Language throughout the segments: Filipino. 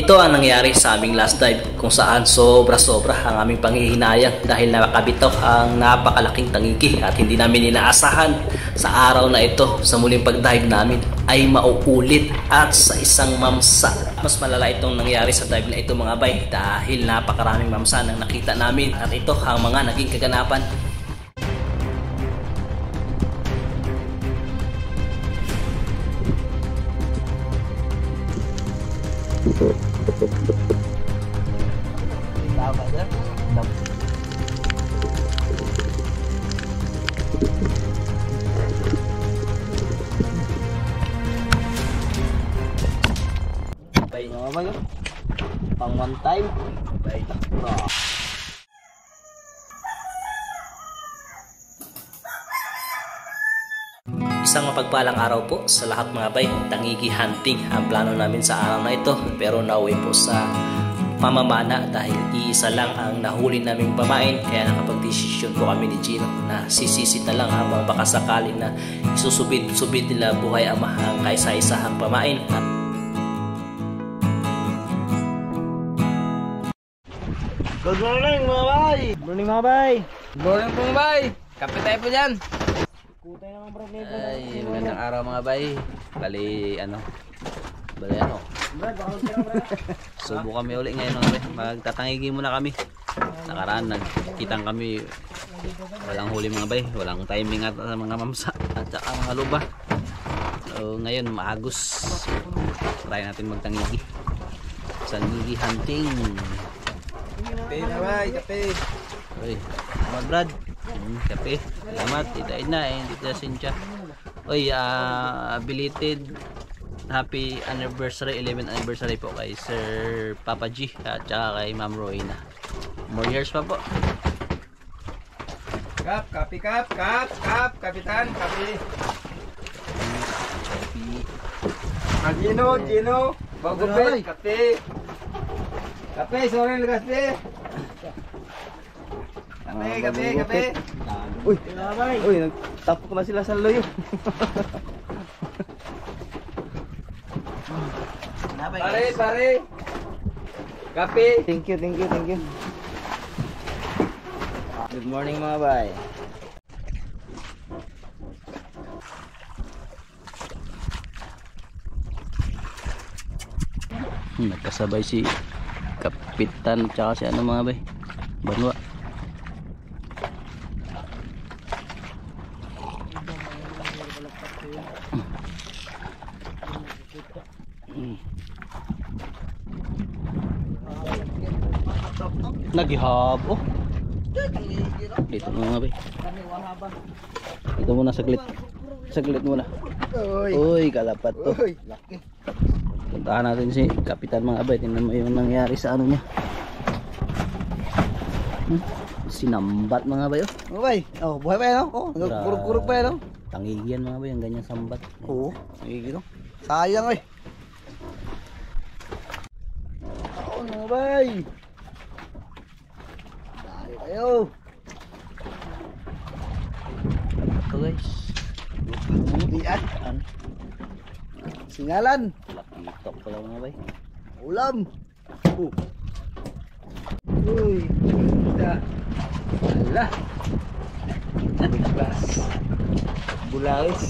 Ito ang nangyari sa aming last dive kung saan sobra-sobra ang aming panghihinayang dahil nakabitaw ang napakalaking tangigi at hindi namin inaasahan sa araw na ito sa muling pag-dive namin ay mauulit at sa isang mamsa. Mas malala itong nangyari sa dive na ito mga bay dahil napakaraming mamsa nang nakita namin at ito ang mga naging kaganapan. Pang one time. Isang mapagpalang araw po sa lahat mga bay. Tangigi hunting ang plano namin sa araw na ito, pero nauwi po sa pamamana dahil iisa lang ang nahuli naming pamain, kaya nakapag-desisyon po kami ni Gino na sisisit na lang habang baka sakali na isusubid nila buhay ama ang kaisa-isahang pamain. Good morning mga bay! Good morning mga bay! Good morning po mga bay! Kape tayo po dyan! Kutay naman bro nito. Ay, magandang araw mga bay. Bali ano? Brad, bakal sila brad. Subo kami uli ngayon mga bay. Magtatangigi muna kami. Nakaraan nagkitang kami walang huli mga bay. Walang timing at mga mamsa at saka mga luba. So ngayon maagos. Try natin magtangigi. Tangigi hunting. Kape na bay, kape. Uy, salamat Brad. Kape. Salamat. Idain na eh. Hindi na sinsya. Uy, belated happy anniversary, 11th anniversary po kay Sir Papa G at saka kay Ma'am Royna. More years pa po. Kapitan, kape. Gino, bago bay, kape. Kape, sorry kape. Kape. Uy, nagtapok na sila sa loyo. Pare. Kape. Thank you. Good morning mga bay. Nagkasabay si Kapitan tsaka si ano mga bay, Banwa. Naghihab oh. Dito mga bay. Dito muna saglit muna. Uy, kalapat to. Laki. Puntahan natin si Kapitan mga bay. Tingnan mo yung nangyari sa ano niya. Sinambat mga bay oh. Mga bay, buhay pa yan oh. Kurug-kurug pa yan oh. Tangigian mga bay, ang ganyan sambat. Oo, nagigil oh. Sayang eh. Mga bay. Dali kayo. Ito guys. Diyan. Singalan. Lakitok pala mga bay. Ulam. Uy, ganda. Ala. Biglas. Bulawis.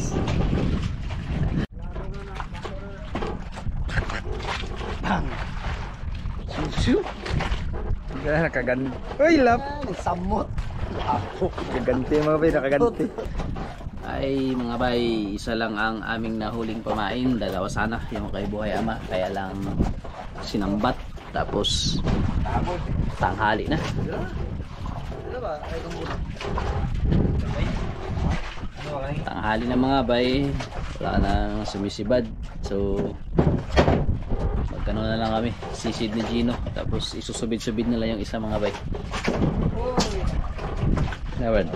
Bang. Susu. Nakaganti. Uy, lap. Samot. Nakaganti mga bay, nakaganti. Ay mga bay, isa lang ang aming nahuling pamain. Dalawa sana yung kay buhay ama, kaya lang sinambat. Tapos tanghali na. Tanghali na mga bay, wala nang sumisibad. So magkano na lang kami, sisid ni Gino. Tapos isusubid-subid nila yung isa mga bay. Nawad.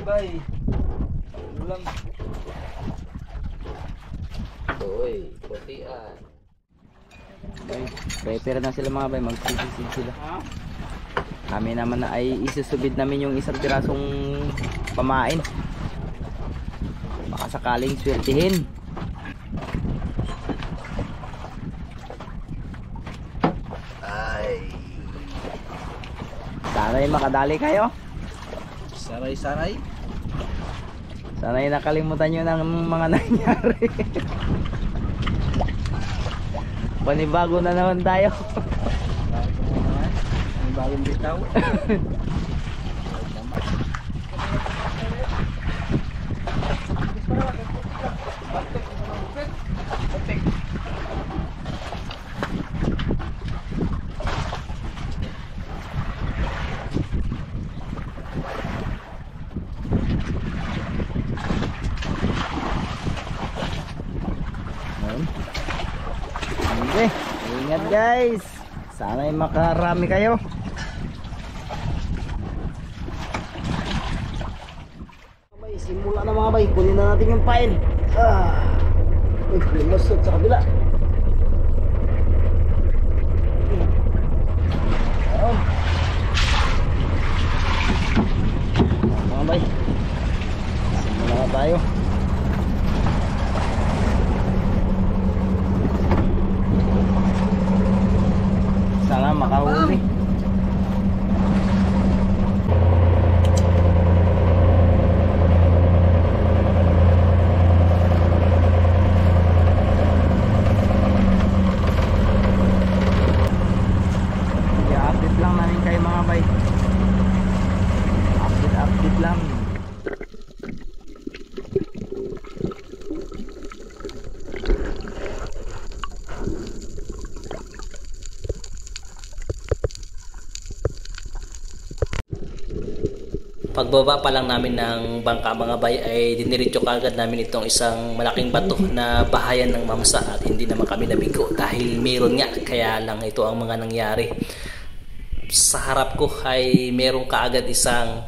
Ulam. Uy, putian. Prepare na sila mga bay, magsisid sila. Kami naman na ay isusubid namin yung isang pirasong pamain. Baka sakaling swertihin. Sana'y makadali kayo. Saray-saray. Sana'y nakalimutan nyo ng mga nangyari. Panibago na naman tayo. Ang bagong bitaw. Okay, ingat guys. Sana'y makarami kayo. Simula na mga bay, kunin na natin yung pile. Lumusot sa kabila. Mga bay, simula na tayo. Sana makahuli. I-update lang namin kayo mga bay. Update lang. Pagbaba pa lang namin ng bangka mga bay ay diniretso kagad namin itong isang malaking bato na bahayan ng mamsa at hindi naman kami nabigo dahil meron nga, kaya lang ito ang mga nangyari. Sa harap ko ay meron kaagad isang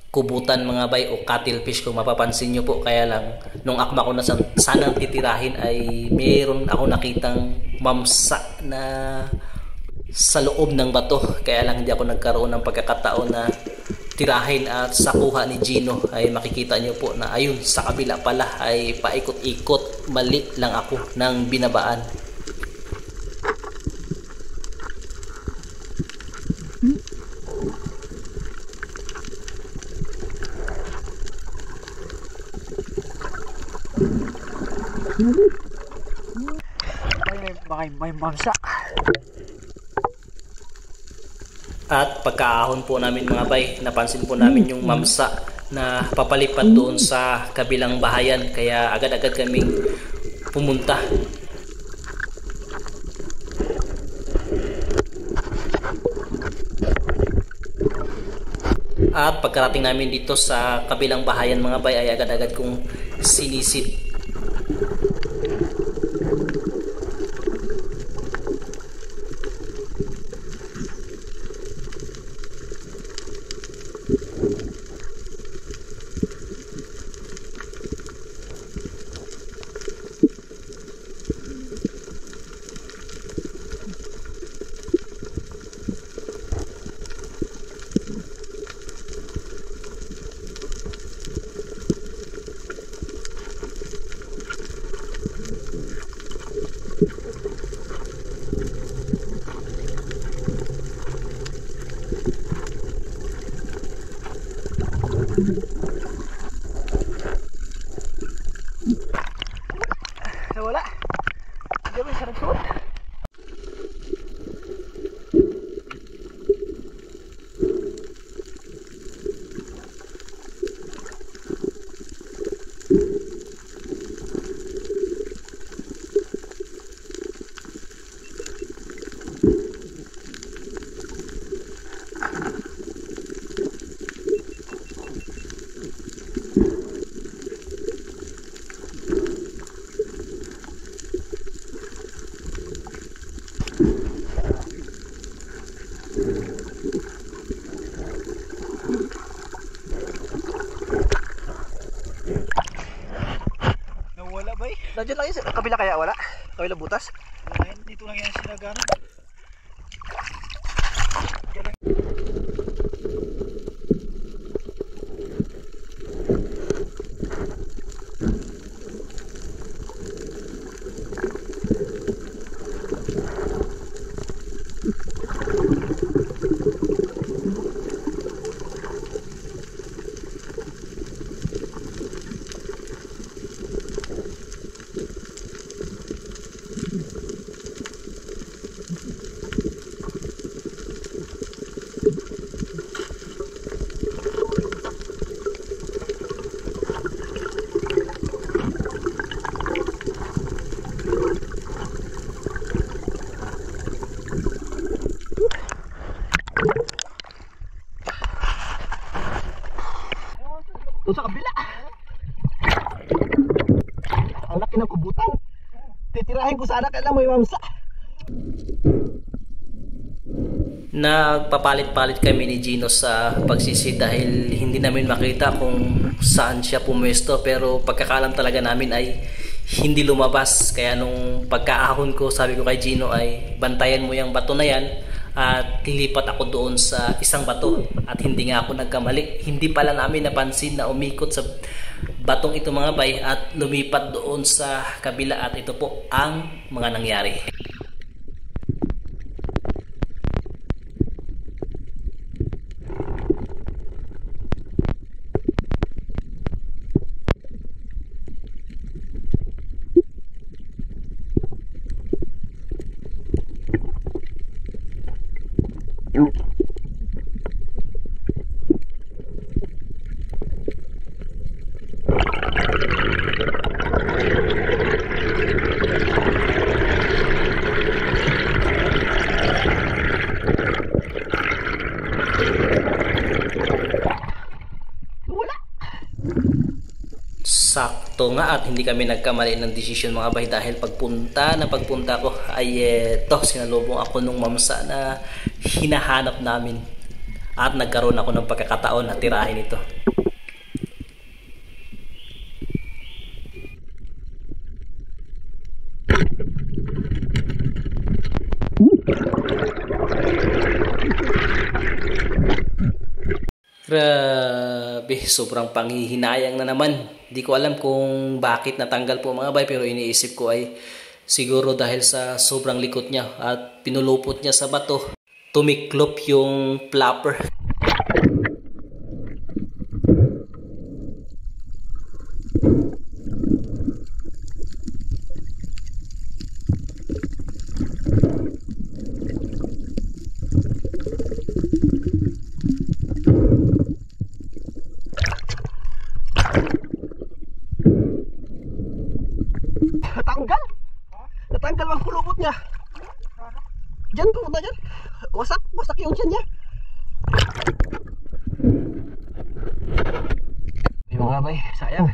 kubutan mga bay o cuttlefish kung mapapansin nyo po, kaya lang nung akma ko na sanang titirahin ay meron ako nakitang mamsa na sa loob ng bato, kaya lang hindi ako nagkaroon ng pagkakataon na tirahin. At sa kuha ni Gino ay makikita nyo po na ayun sa kabila pala ay paikot-ikot, mali lang ako ng binabaan. May mamsa. At pagkaahon po namin mga bay, napansin po namin yung mamsa na papalipat doon sa kabilang bahayan, kaya agad-agad kaming pumunta. At pagkarating namin dito sa kabilang bahayan mga bay ay agad-agad kong sinisid. Nawala. Hindi mo sarap suot. Nandiyan lang yun, kabila kaya wala? Kabila butas? Dito lang yan sinagano. Doon sa kabila. Ang laki ng kubutan. Titirahin ko sana kailan mo yung mamsa. Nagpapalit-palit kami ni Gino sa pagsisid dahil hindi namin makita kung saan siya pumwesto, pero pagkakalam talaga namin ay hindi lumabas. Kaya nung pagkaahon ko, sabi ko kay Gino ay bantayan mo yung bato na yan at lilipat ako doon sa isang bato, at hindi nga ako nagkamali. Hindi pala namin napansin na umikot sa batong ito mga bay at lumipat doon sa kabila, at ito po ang mga nangyari. Sakto nga at hindi kami nagkamali ng desisyon mga bay, dahil pagpunta ko ay sinalubong ako nung mamsa na hinahanap namin, at nagkaroon ako ng pagkakataon na tirahin ito. Grabe, sobrang panghihinayang na naman. Di ko alam kung bakit natanggal po mga bay, pero iniisip ko ay siguro dahil sa sobrang likot niya at pinulupot niya sa bato, tumiklop yung flapper. Natanggal ang pulupot niya. Diyan po na dyan. Wasak yung dyan niya. Yung mga bay, sayang.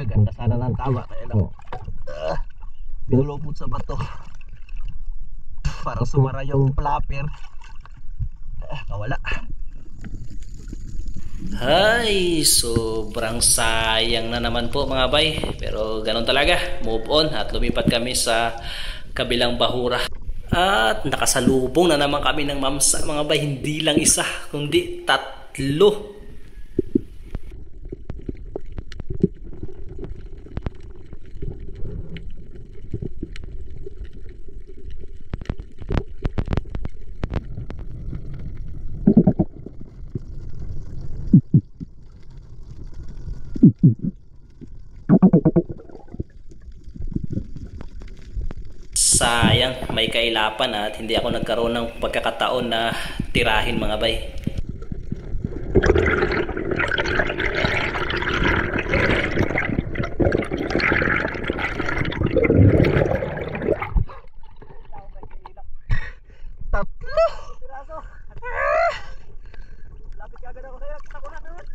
Ganda sana ng tama. Kaya lang pinulupot sa bato. Parang sumara yung flapper. Nawala. Ay, sobrang sayang na naman po mga bay. Pero ganun talaga, move on at lumipat kami sa kabilang bahura. At nakasalubong na naman kami ng mamsa mga bay. Hindi lang isa, kundi 3. Sayang, may kailapan at hindi ako nagkaroon ng pagkakataon na tirahin mga bay. Tatlo! Lapit ka agad ako sa'yo. Tako na naman.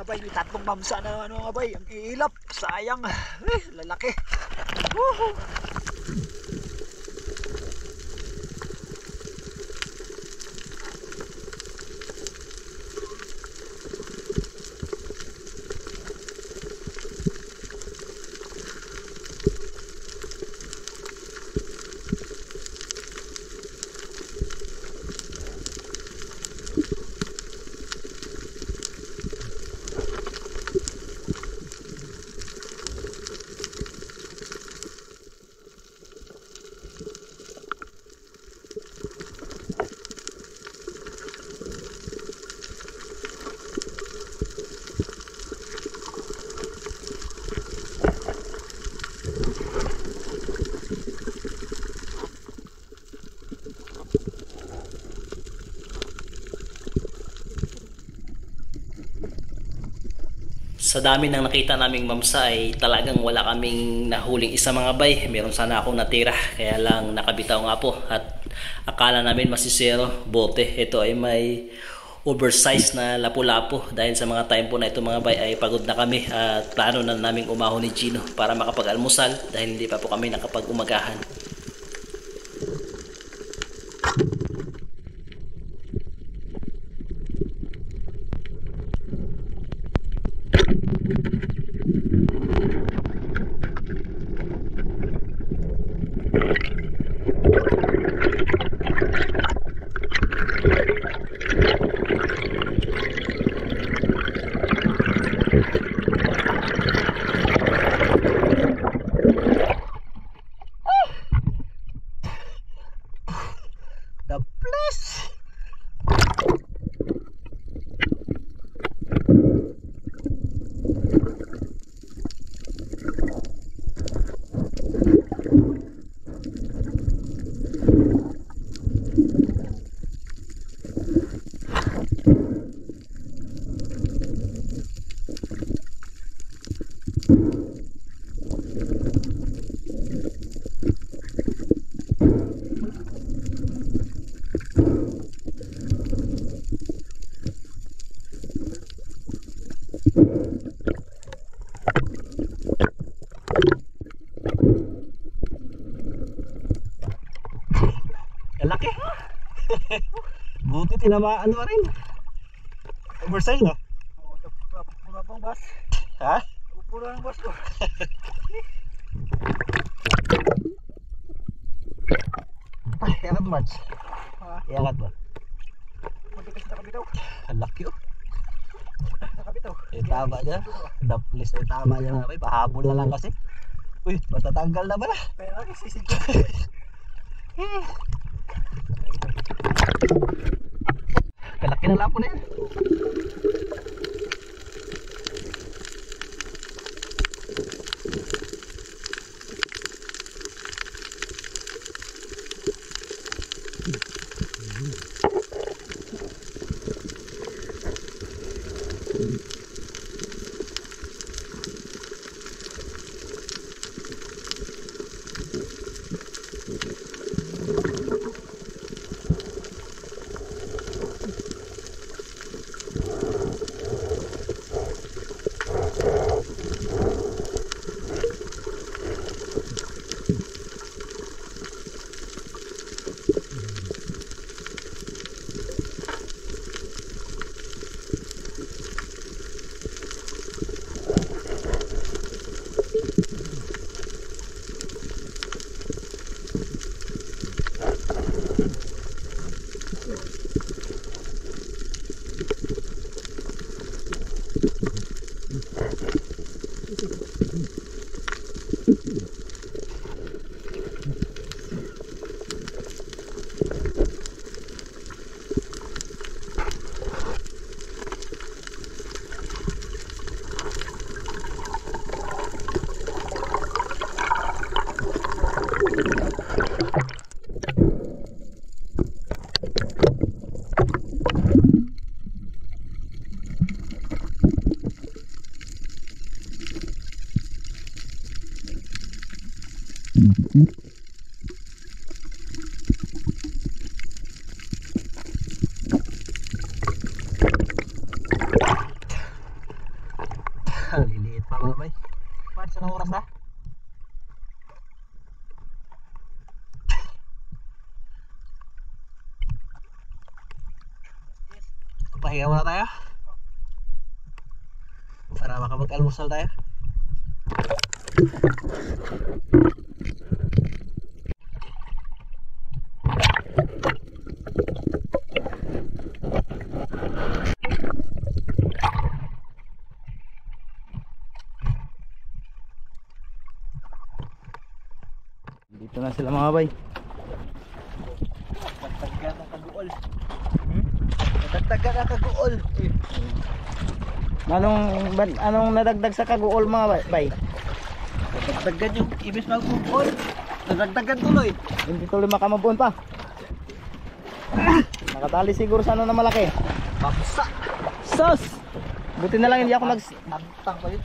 mga bay. May tatlong mamsa na ano mga bay. Ang iilap. Sayang. Lalaki. Woohoo! Sa dami ng nakita naming mamsa ay talagang wala kaming nahuling isa mga bay. Meron sana akong natira kaya lang nakabitaw nga po at akala namin masisero bote. Ito ay may oversized na lapu-lapu dahil sa mga time po na ito mga bay ay pagod na kami at plano na naming umahon ni Gino para makapag-almusal dahil hindi pa po kami nakapag-umagahan. The place. Laki. Buti tinamaan mo rin. Oversize no? Pura pang bas. Ha? Pura ang bas ko. Ay, iangat March. Iangat ba? Munti kasi nakabitaw. Ang laki oh. Nakabitaw. Tama niya. The place ay tama niya nga. Pahabol na lang kasi. Uy, matatanggal na ba na? Kaya sisid ko. Kalaki ng lapo na yan. Anong oras na? Pahinga muna tayo para makapag-almusal tayo. Dito na sila mga bay. Tagtagan ang kaguol. Tagtagan ang kaguol. Anong nadagdag sa kaguol mga bay? Tagtagan yung ibis magkukuol. Tagtagan tuloy. Hindi tuloy makamabuon pa. Nakatali siguro sa ano na malaki. Papsa. Sus! Buti na lang hindi ako Antang pa yun.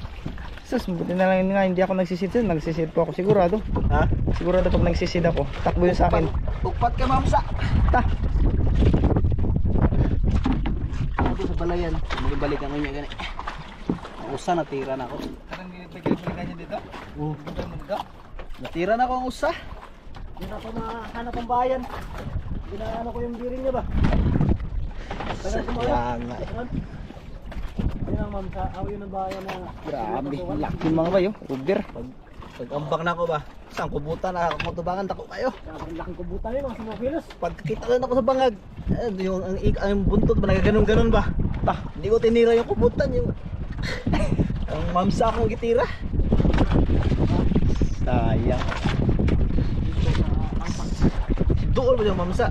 Sus, buti na lang nga hindi ako nagsisid. Nagsisid po ako sigurado. Ha? Sigurado pag nagsisid ako, takbo yun sa akin. Upat ka mamsa. Ta! Ako sa balayan. Magibalik ang inyo gani. Usa natira na ako. Parang pinagpagkalikan niya dito? Oo. Natira na ako ang usa. Hindi na ako mahanap ang bayan. Ginaano ko yung biring niya ba? Sayang nga eh. Ayun ang mamsa, yun ang bayan na. Grabe, laki mga bayo. Uber. Pag-ambak na ako ba? Saan kubutan na ako tubangan tako kayo. Ang laking kubutan yun, mga simokilos. Pagkita lang ako sa bangag, yung ang buntot ba nagaganon-ganon ba? Hindi ko tinira yung kubutan yung ang mamsa akong gitira. Sayang. Doon ba yung mamsa?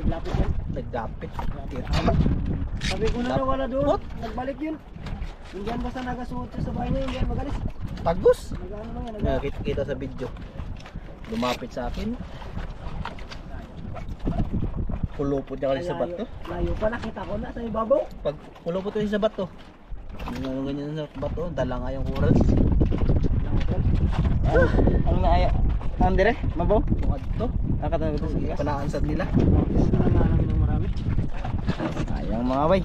Lapit yan. Nagdapit. Sabi ko na wala doon. Nagbalik yun. Hindi yan basta nagasuot siya sa bahay niya, hindi yan magalis. Tagos. Nagano lang yan. Nakita sa video. Lumapit sa akin. Pulupot niya kasi sa bato. Layo pa, nakita ko na sa ibabaw. Pag pulupot niya sa bato. Yung ganyan sa bato, dala nga yung coral. Ano na ay? Ano dire? Mabaw? Bukad to. Nakatawag ito sa gas. Panaansad nila. Sayang mga bay.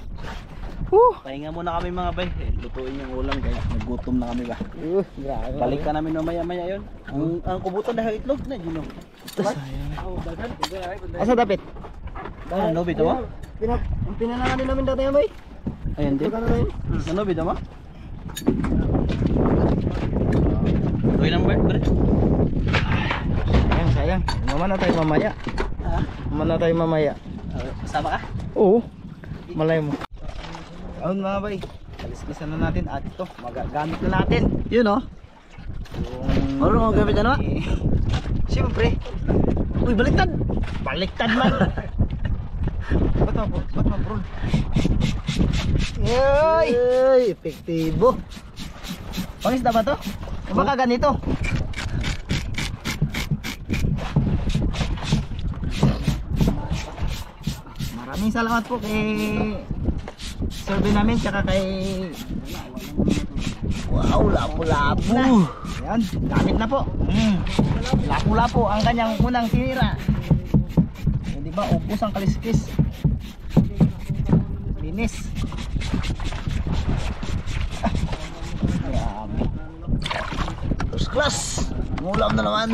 Pahinga muna kami mga bay. Lutuin yung ulam guys. Nagutom na kami ba. Grabe. Balik ka namin mamaya-maya yun. Ang kubutan dahil itlog na yun. Asa dapit? Ano bito mo? Pinananganin namin dati yan bay. Ayan din. Ano bito mo? Tuloy lang ba? Sayang. Mamana tayo mamaya. Mamana tayo mamaya. Kasama ka? Oo. Malay mo. Ayun mga bay. Kaliskisan na natin at ito. Magagamit na natin. Yun o. Ano gamit na naman? Siyempre. Uy, baliktad! Baliktad man. Ba't man bro? Ay! Epektibo. Pangisda ba to? O baka ganito? Maraming salamat po kay survey namin tsaka kay Wow, lapu-lapu. Ayan, gamit na po. Lapu-lapu ang kanyang unang tinira. O diba, ubos ang kaliskis. Linis. Grabe. First class. Ngulam na naman.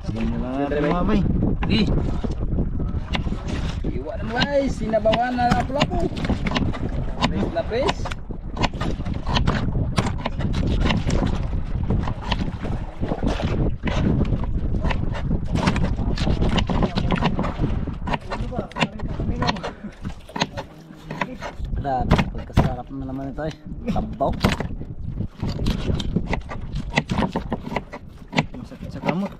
Sige na lang natin mga bay. Iwa na guys. Sinabawan na lapu-lapu. Lapis. Grabe, pagkasarap na naman ito eh. Tabaw. Masakit sa kamot.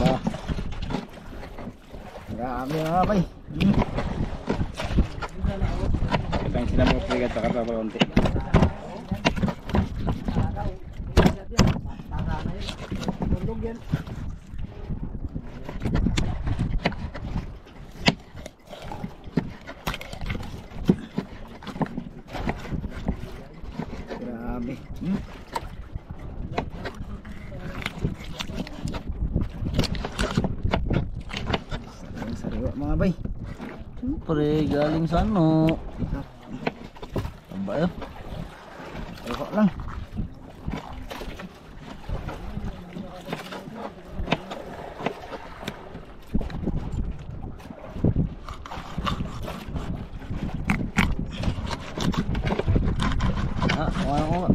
Ba. Grabe mga bay. Kaya sila mga pagkat sa karta pa konti. Grabe. Sariwa mga mga bay. Siyempre, galing sa ano. Aba yun. Ayoko lang. Oo.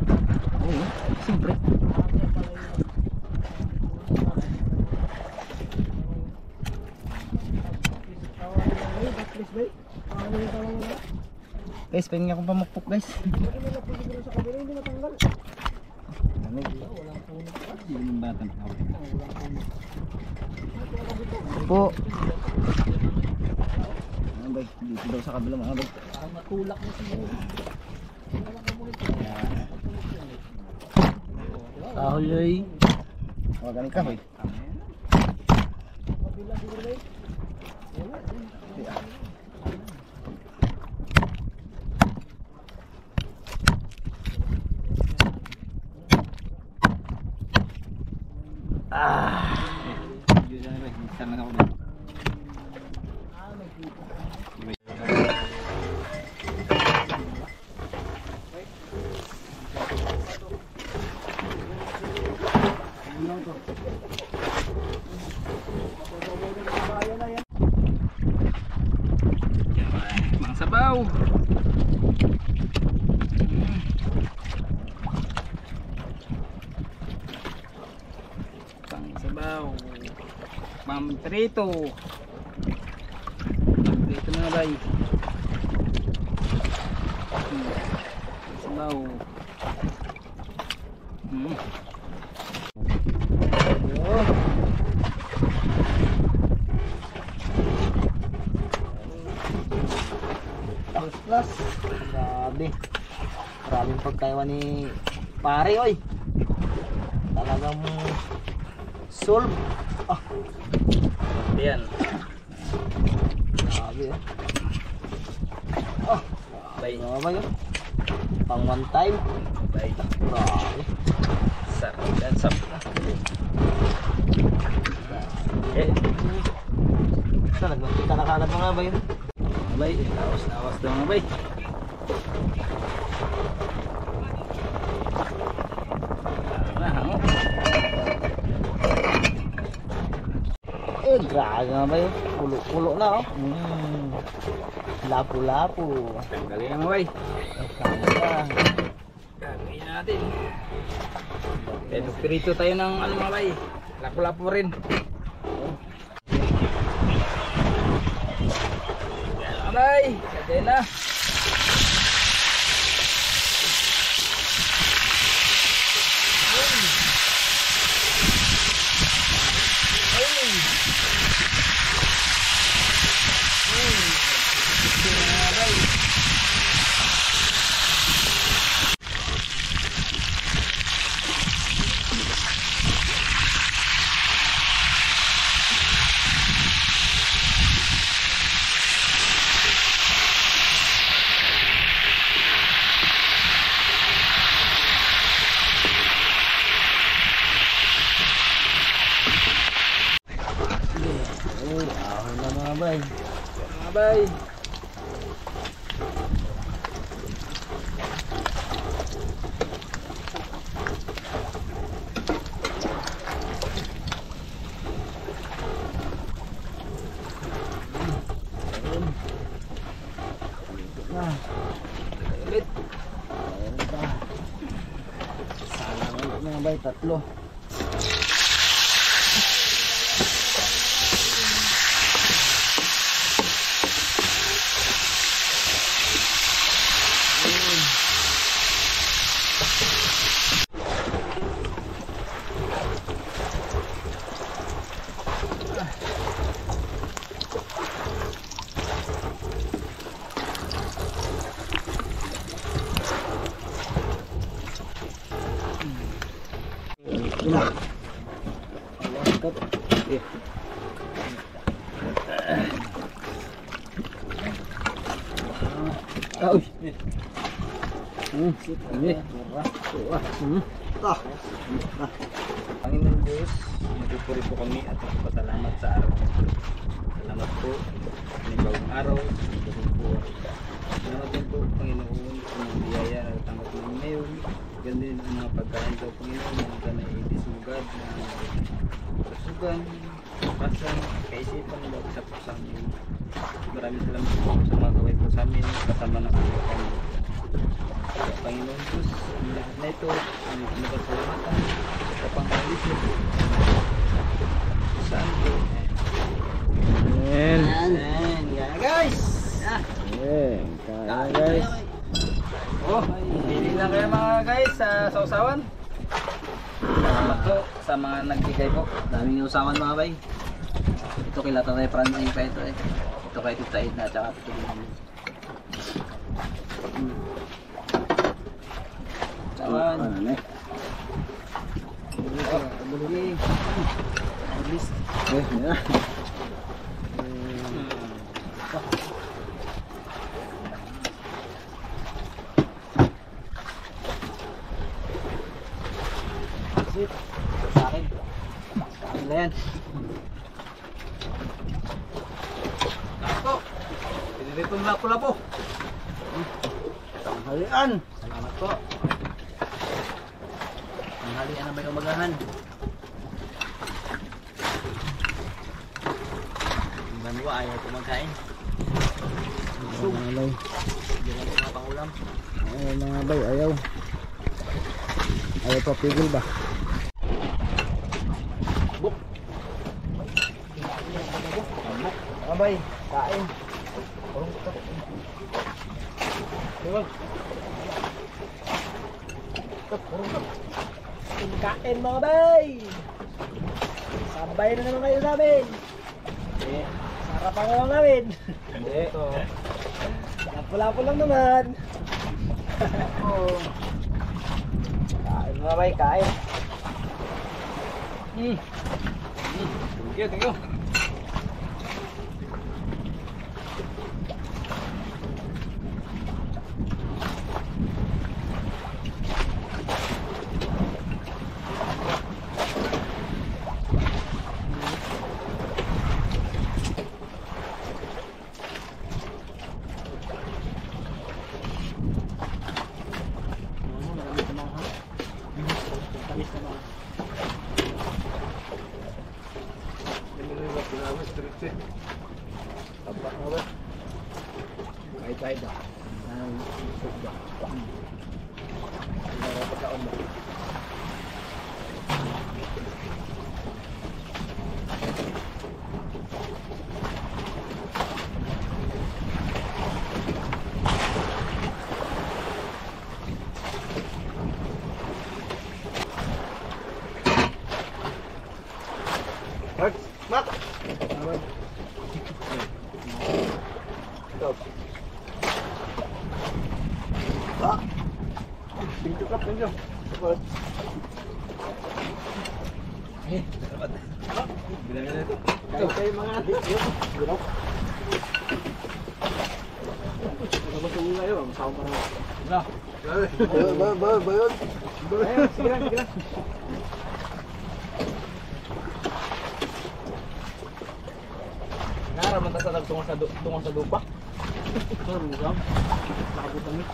Siyempre. Guys, pengen akong pamukpok guys. Po. Ano bay? Dito daw sa kabila mga bay. Parang matulak na siguro. Kahoy. Ganun ka bay. Mga sabaw. Pang sabaw. Pang prito. Prito na bay. Sabaw. Plus. Grabe. Maraming pagkaiwan ni pare oy. Talagang solve. Ah. Yan. Grabe eh. Oh, Bay. ano ba yun? Pang one time. Bay. Grabe. Sarap yan. Sarap. Talagang kita nakakalap mga ba yun? Bay. Lawas daw mga bay. Grabe nga ba yun? Pulo-pulo na oh. Lapu-lapu. Galing mga bay. Kaya Gagawin natin. Pero pirito tayo ng ano mga bay. Lapu-lapu rin. Yan bay. Kadena. bay. Mga bay. Mga bay, tatlo. Panginoon Diyos, nagpupuri po kami at nagpapasalamat sa araw. Salamat po. Panibagong araw. Panibagong buhay. Salamat din po, Panginoon, sa mga biyaya na natanggap namin ngayon. Ganun din ang mga pagkain daw, Panginoon, na na itisugad, na kasugan, pasan, kaisipan na isa po sa amin. Maraming salamat po sa mga gawin po sa amin, kasama na po kami. Kaya Panginoon Diyos, ang lahat na ito, ang nagpasalamatan, sa pangkalisip, saan po? Ayan. Ayan, guys. Ayan. Kaya guys. Oh, hindi lang kayo mga guys sa sausawan. Salamat po sa mga nagbigay po. Daming usawan mga bay. Ito kay Tatay Francine pa ito eh. Ito kay Tita Edna at saka ito din. Sawan. Ano na? Bulungi. Bilis. Ayan. Sa akin. Sa akin na yan. Ako. Pinilito na pula po. Tanghalian. Salamat po. Tanghalian na may umagahan. Ang banwa ayaw ko magkain. Malay. Hindi lang mga pangulam. Ayaw mga bay, ayaw. Ayaw pa pigil ba? Abay, kain. Kain mga bay. Sabay na naman kayo sa amin. Sarap ang ulam namin. Hindi. Napula-pula lang naman. Kain mga bay, kain. Thank you, thank you. Kahit ba? Ang isip ba? Pagkaon ba? Mak! Pinto ka, pinto. Bilangin na ito. Kayo mga adik. Gulok. Nagpapasulo kayo, masama pa naman. No. Ba yun? Ayun, sige lang, sige lang. Naraman ta sa tungkol sa dupa. Saan mo ka? Nakabutan niyo.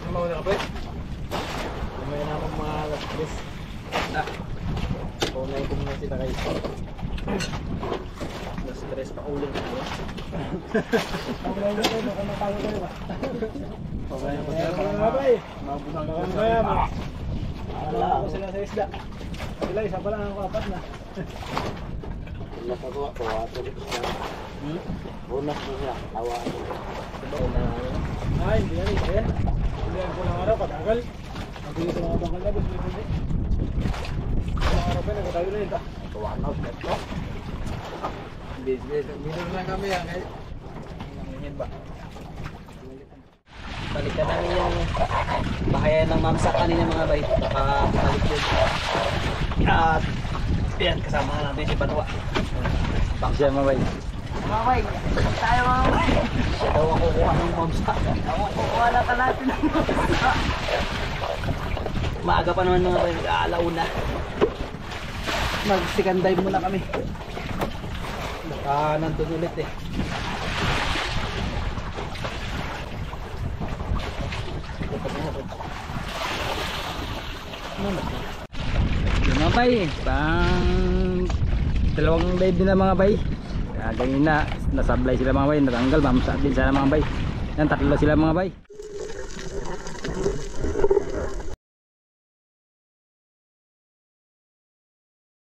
Ano mauna ka pre? May na akong mga alas 3. Paunay ko muna sila kayo. Na-stress pa ulit. Paunay ko kayo, baka matalo kayo ba? Pagaya pa Kaya sila. mga babay. Mabusang Baka ka kaya sa mo. Alam ko sila sa isda. Sila isa pa lang ako, apat na. Napagawa ko, ato dito siya. Bonus mo siya, tawa ko. Ay, hindi yan isa yan. Hindi yan pulang araw, katagal. Hindi sa mga bangkal na, gusto hindi. Pulang araw pa, nagkatayo na yun ta. Tuwan out, ito. Minum lang kami yan. Nangingin ba? Balikan namin yung bahayan ng mamsa kanina mga bay. Baka balik yun. At yan, kasama natin si Banwa. Siya mabay. Mamay, tayo mamay. Siya daw ang kukuha ng mamsa. Ako, kukuha na natin ng mga. Maaga pa naman mga bay, alauna. Mag-second dive muna kami. Baka nandun ulit eh. Yung mga bay, pang dalawang dive din na mga bay. Kaya ganyan na, nasablay sila mga bay, natanggal, mamsa din sila mga bay. Yan, tatlo sila mga bay.